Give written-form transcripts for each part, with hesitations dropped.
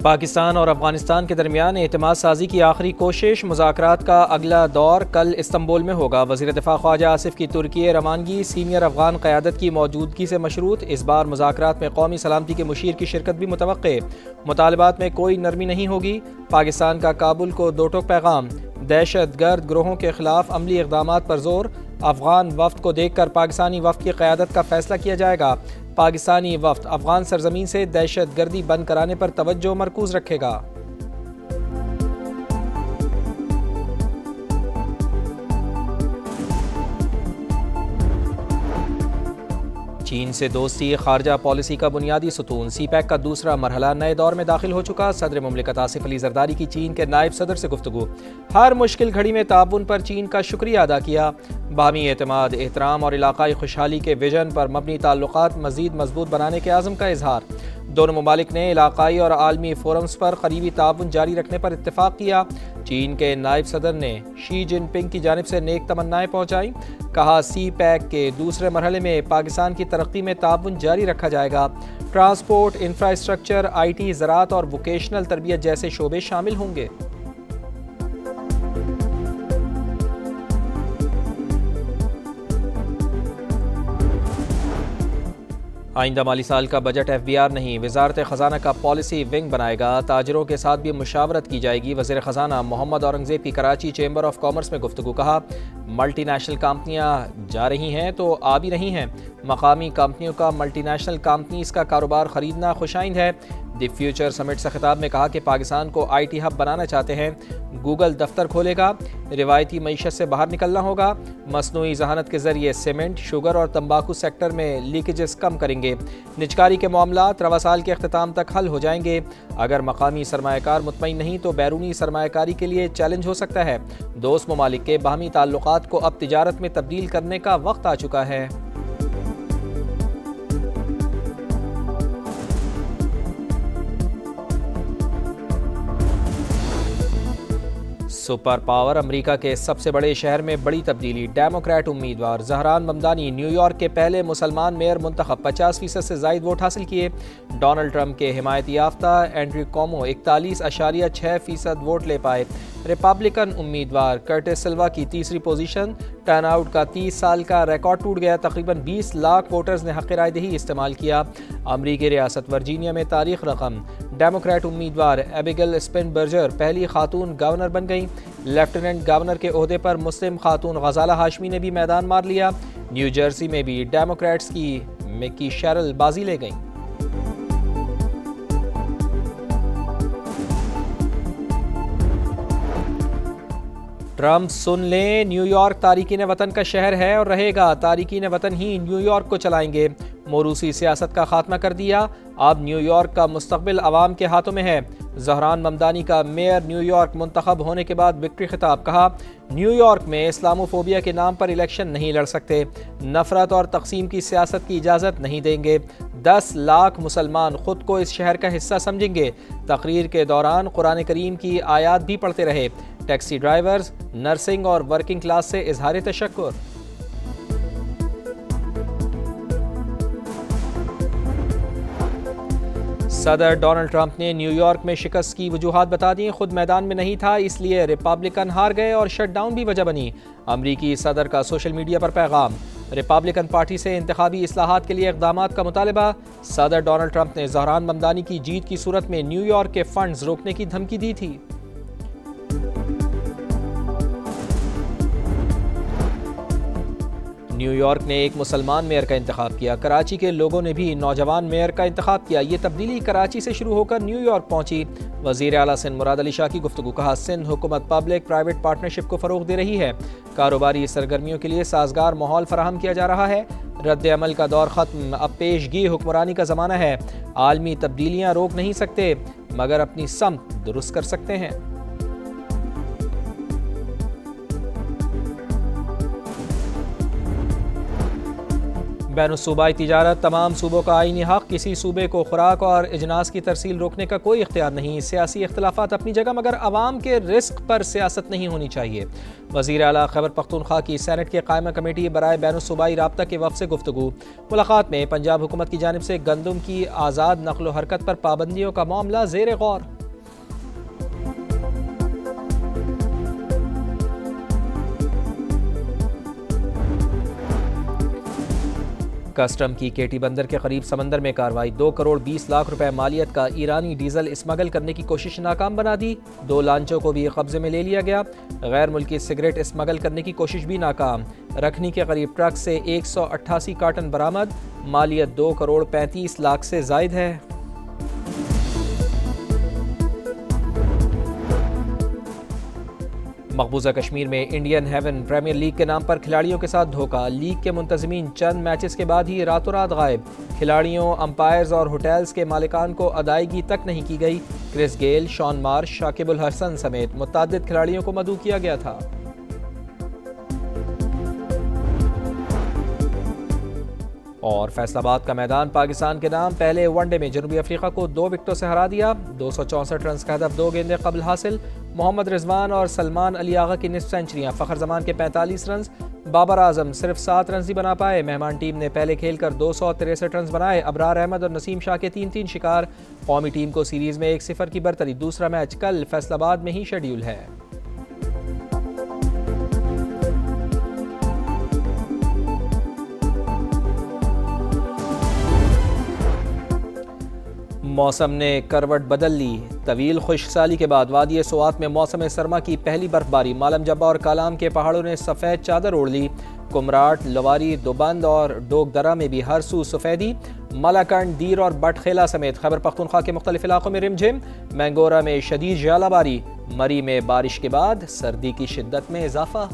पाकिस्तान और अफगानिस्तान के दरमियान एतमाद साजी की आखिरी कोशिश। मुज़ाकरात का अगला दौर कल इस्तंबुल में होगा। वज़ीर दिफ़ा ख्वाजा आसिफ की तुर्की रवानगी सीनियर अफगान क़यादत की मौजूदगी से मशरूत। इस बार मुज़ाकरात में कौमी सलामती के मुशीर की शिरकत भी मुतवक्के। मुतालबात में कोई नरमी नहीं होगी। पाकिस्तान का काबुल को दो टोक पैगाम। दहशत गर्द ग्रोहों के खिलाफ अमली इक़दामात पर जोर। अफगान वफ्द को देखकर पाकिस्तानी वफ्द की क़यादत का फैसला किया जाएगा। पाकिस्तानी वफ्द अफगान सरजमीन से दहशत गर्दी बंद कराने पर तवज्जो मरकूज रखेगा। चीन से दोस्ती खारजा पॉलिसी का बुनियादी सुतून। सीपैक का दूसरा मरहला नए दौर में दाखिल हो चुका। सदर मुमलिकत आसिफ अली जरदारी की चीन के नायब सदर से गुफ्तगू। हर मुश्किल घड़ी में ताउन पर चीन का शुक्रिया अदा किया। बाहमी एतमाद, एहतराम और इलाकाई खुशहाली के विजन पर मबनी ताल्लुकात मज़ीद मजबूत बनाने के आज़म का इजहार। दोनों ममालिक ने इलाकाई और आलमी फोरम्स पर करीबी ताउन जारी रखने पर इत्तेफाक किया। चीन के नायब सदर ने शी जिनपिंग की जानिब से नेक तमन्नाएं पहुँचाई। कहा सी पैक के दूसरे मरहले में पाकिस्तान की तरक्की में ताउन जारी रखा जाएगा। ट्रांसपोर्ट, इंफ्रास्ट्रक्चर, IT, ज़राअत और वोकेशनल तरबियत जैसे शोबे शामिल होंगे। आइंदा माली साल का बजट FBR नहीं, वजारत ख़जाना का पॉलिसी विंग बनाएगा। ताजरों के साथ भी मुशावरत की जाएगी। वज़ीर ख़जाना मोहम्मद औरंगज़ेब की कराची चैम्बर ऑफ कॉमर्स में गुफ्तगू। कहा मल्टीनेशनल कंपनियां जा रही हैं तो आ भी रही हैं। मकामी कंपनियों का मल्टीनेशनल कंपनीज का कारोबार ख़रीदना खुशाइंद है। द फ्यूचर समिट से खिताब में कहा कि पाकिस्तान को IT हब बनाना चाहते हैं। गूगल दफ्तर खोलेगा। रिवायती मईशत से बाहर निकलना होगा। मसनूई जहानत के जरिए सीमेंट, शुगर और तंबाकू सेक्टर में लीकेजेस कम करेंगे। निजकारी के मामलात रवा साल के अख्ताम तक हल हो जाएंगे। अगर मकामी सरमायाकार मुतमईन नहीं तो बैरूनी सरमायाकारी के लिए चैलेंज हो सकता है। दोस्त ममालिक के बाहमी ताल्लुकात को अब तिजारत में तब्दील करने का वक्त आ चुका है। सुपर पावर अमेरिका के सबसे बड़े शहर में बड़ी तब्दीली। डेमोक्रेट उम्मीदवार जहरान ममदानी न्यूयॉर्क के पहले मुसलमान मेयर मुंतखब। 50% से ज़ायद वोट हासिल किए। डोनाल्ड ट्रंप के हिमायत याफ्ता एंड्रू कोमो 41.6% वोट ले पाए। रिपब्लिकन उम्मीदवार कर्टिस सिल्वा की तीसरी पोजीशन। टर्नआउट का 30 साल का रिकॉर्ड टूट गया। तकरीबन 20 लाख वोटर्स ने हक़ राय दही इस्तेमाल किया। अमरीकी रियासत वर्जीनिया में तारीख रकम। डेमोक्रेट उम्मीदवार एबिगेल स्पिनबर्जर पहली खातून गवर्नर बन गई। लेफ्टिनेंट गवर्नर के ओहदे पर मुस्लिम खातून गजाला हाशमी ने भी मैदान मार लिया। न्यू जर्सी में भी डेमोक्रेट्स की मिकी शेरल बाजी ले गई। ट्रंप सुन लें, न्यूयॉर्क तारिकीन वतन का शहर है और रहेगा। तारिकीन वतन ही न्यूयॉर्क को चलाएंगे। मोरूसी सियासत का खात्मा कर दिया। अब न्यूयॉर्क का मुस्तकबिल अवाम के हाथों में है। जहरान ममदानी का मेयर न्यूयॉर्क मुंतखब होने के बाद विक्ट्री खिताब। कहा न्यूयॉर्क में इस्लामोफोबिया के नाम पर इलेक्शन नहीं लड़ सकते। नफरत और तकसीम की सियासत की इजाज़त नहीं देंगे। 10 लाख मुसलमान खुद को इस शहर का हिस्सा समझेंगे। तकरीर के दौरान कुरान करीम की आयात भी पढ़ते रहे। टैक्सी ड्राइवर्स, नर्सिंग और वर्किंग क्लास से इजहार तशक्कुर। सदर डोनाल्ड ट्रंप ने न्यूयॉर्क में शिकस्त की वजूहात बता दी। खुद मैदान में नहीं था इसलिए रिपब्लिकन हार गए और शटडाउन भी वजह बनी। अमरीकी सदर का सोशल मीडिया पर पैगाम। रिपब्लिकन पार्टी से इंतखाबी इस्लाहात के लिए इक़दामात का मुतालबा। सदर डोनाल्ड ट्रंप ने जहरान ममदानी की जीत की सूरत में न्यूयॉर्क के फंड्स रोकने की धमकी दी थी। न्यूयॉर्क ने एक मुसलमान मेयर का इंतखाब किया। कराची के लोगों ने भी नौजवान मेयर का इंतखाब किया। ये तब्दीली कराची से शुरू होकर न्यूयॉर्क पहुंची। वज़ीर आला सिंध मुराद अली शाह की गुफ्तगू। कहा सिंध हुकूमत पब्लिक प्राइवेट पार्टनरशिप को फ़रोग़ दे रही है। कारोबारी सरगर्मियों के लिए साजगार माहौल फराहम किया जा रहा है। रद्द अमल का दौर ख़त्म, अब पेशगी हुक्मरानी का ज़माना है। आलमी तब्दीलियाँ रोक नहीं सकते मगर अपनी समत दुरुस्त कर सकते हैं। बैनुसूबाई तिजारत तमाम सूबों का आईनी हक। किसी सूबे को खुराक और इजनास की तरसील रोकने का कोई इख्तियार नहीं। सियासी इख्तलाफात अपनी जगह मगर अवाम के रिस्क पर सियासत नहीं होनी चाहिए। वज़ीर आला खैबर पख्तूनख्वा की सेनेट के कायमा कमेटी बराए बैनुसूबाई राब्ता के वफ़द से गुफ्तगू। मुलाकात में पंजाब हुकूमत की जानिब से गंदम की आज़ाद नकलो हरकत पर पाबंदियों का मामला ज़ेर गौर। कस्टम की केटी बंदर के करीब समंदर में कार्रवाई। 2 करोड़ 20 लाख रुपए मालियत का ईरानी डीजल स्मगल करने की कोशिश नाकाम बना दी। 2 लांचों को भी कब्जे में ले लिया गया। गैर मुल्की सिगरेट स्मगल करने की कोशिश भी नाकाम। रखनी के करीब ट्रक से 188 कार्टन बरामद। मालियत 2 करोड़ 35 लाख से जायद है। मकबूजा कश्मीर में इंडियन हेवन प्रीमियर लीग के नाम पर खिलाड़ियों के साथ धोखा। लीग के मुंतजमीन चंद मैचेस के बाद ही रातों रात गायब। खिलाड़ियों, अंपायर्स और होटल्स के मालिकान को अदायगी तक नहीं की गई। Chris Gayle, Shaun Marsh, Shakib ul Hasan समेत मुतअद्दिद खिलाड़ियों को मदऊ किया गया था। और फैसलाबाद का मैदान पाकिस्तान के नाम पहले वनडे में जनूबी अफ्रीका को 2 विकेटों से हरा दिया। 264 रन का हदफ 2 गेंदें कबल हासिल। मोहम्मद रिजवान और सलमान अली आगा की निस्फ सेंचुरियां। फखर जमान के 45 रन। बाबर आजम सिर्फ 7 रन ही बना पाए। मेहमान टीम ने पहले खेलकर 263 रन बनाए। अबरार अहमद और नसीम शाह के 3-3 शिकार। कौमी टीम को सीरीज में 1-0 की बरतरी। दूसरा मैच कल फैसलाबाद में ही शेड्यूल है। मौसम ने करवट बदल ली। तवील खुश्कसाली के बाद वादी सोआत में मौसम सरमा की पहली बर्फबारी। मालम जब्बा और कालाम के पहाड़ों ने सफ़ेद चादर ओढ़ ली। कुमराट, लवारी, दोबंद और डोगदरा में भी हर सू सफ़ेदी। मलाकंड, दीर और बटखेला समेत खैबर पख्तूनख्वा के मुख्तलिफ इलाकों में रिमझिम। मैंगोरा में शदीद ज्वालाबारी। मरी में बारिश के बाद सर्दी की शिद्दत में इजाफा।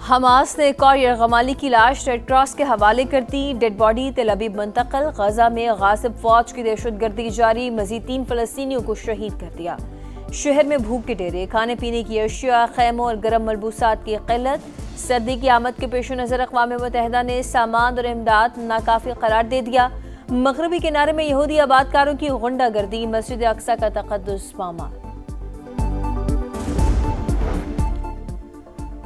हमास ने एक और यरगमाली की लाश रेड क्रॉस के हवाले कर दी। डेड बॉडी तेल अवीव मुंतकिल। गजा में गासिब फौज की दहशतगर्दी जारी। मजीद 3 फलस्तीनियों को शहीद कर दिया। शहर में भूख के डेरे, खाने पीने की अशिया, खैमों और गर्म मलबूसात की किल्लत। सर्दी की आमद के पेश नज़र अक़वाम मुत्तहिदा ने सामान और इमदाद नाकाफी करार दे दिया। मगरबी किनारे में यहूदी आबादकारों की गुंडागर्दी। मस्जिद अक्सा का तक़द्दुस पामाल।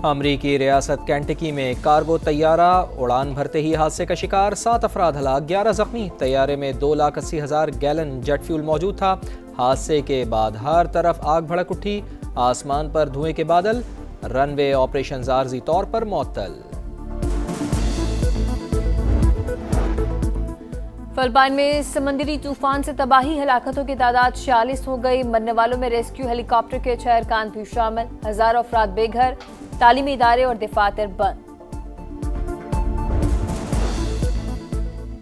अमरीकी रियासत कैंटकी में कार्गो तैयारा उड़ान भरते ही हादसे का शिकार। 7 अफराद हलाक, 11 जख्मी। तैयारे में 2,80,000 गैलन जेट फ्यूल मौजूद था। हादसे के बाद हर तरफ आग भड़क उठी। आसमान पर धुएं के बादल। रनवे ऑपरेशन आर्जी तौर पर मुअत्तल। फिलिपाइन में समंदरी तूफान से तबाही। हलाकतों की तादाद 46 हो गई। मरने वालों में रेस्क्यू हेलीकॉप्टर के 6 अरकान भी शामिल। हजारों अफराद बेघर। तालीमी इदारे और दफातर बंद।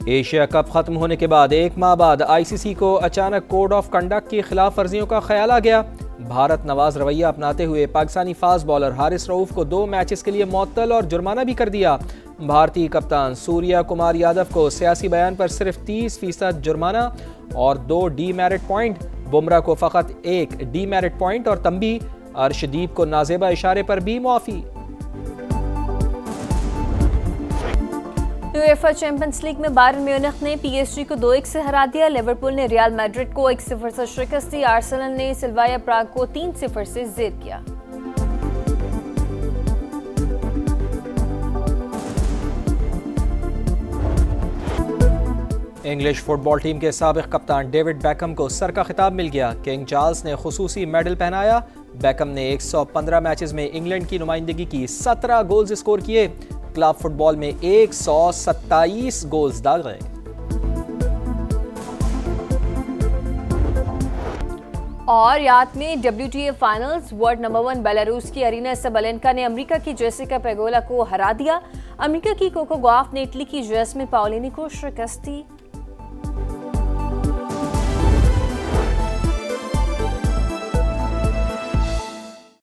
एशिया कप खत्म होने के बाद 1 माह बाद ICC को अचानक कोड ऑफ कंडक्ट की खिलाफ वर्जियों का ख्याल आ गया। भारत नवाज रवैया अपनाते हुए पाकिस्तानी फास्ट बॉलर हारिस रऊफ को 2 मैचेस के लिए मुअत्तल और जुर्माना भी कर दिया। भारतीय कप्तान सूर्या कुमार यादव को सियासी बयान पर सिर्फ 30% जुर्माना और 2 डीमेरिट पॉइंट। बुमराह को फ़कत 1 डीमेरिट पॉइंट और तंबी। अर्शदीप को नाजेबा इशारे पर भी मुआफी। यूएफा चैंपियंस लीग में बायरन म्यूनिख ने PSG को 2-1 से हरा दिया। लिवरपूल ने रियल मैड्रिड को 1-0 से शिकस्त दी। आर्सेनल ने सिल्वाया प्राग को 3-0 से जेर किया। इंग्लिश फुटबॉल टीम के साबिक कप्तान डेविड बैकम को सर का खिताब मिल गया। किंग चार्ल्स ने खुसूसी मेडल पहनाया। बैकम ने 115 मैचेस में इंग्लैंड की नुमाइंदगी की। 17 गोल्स स्कोर किए। क्लब फुटबॉल में 127 गोल्स डाल गए। और याद में WTA finals. World number 1 Belarus की अरीना सबलेंका ने अमेरिका की जेसिका पेगोला को हरा दिया। अमेरिका की कोको गॉफ ने इटली की जैस्मिन पाओलिनी को शिकस्त दी।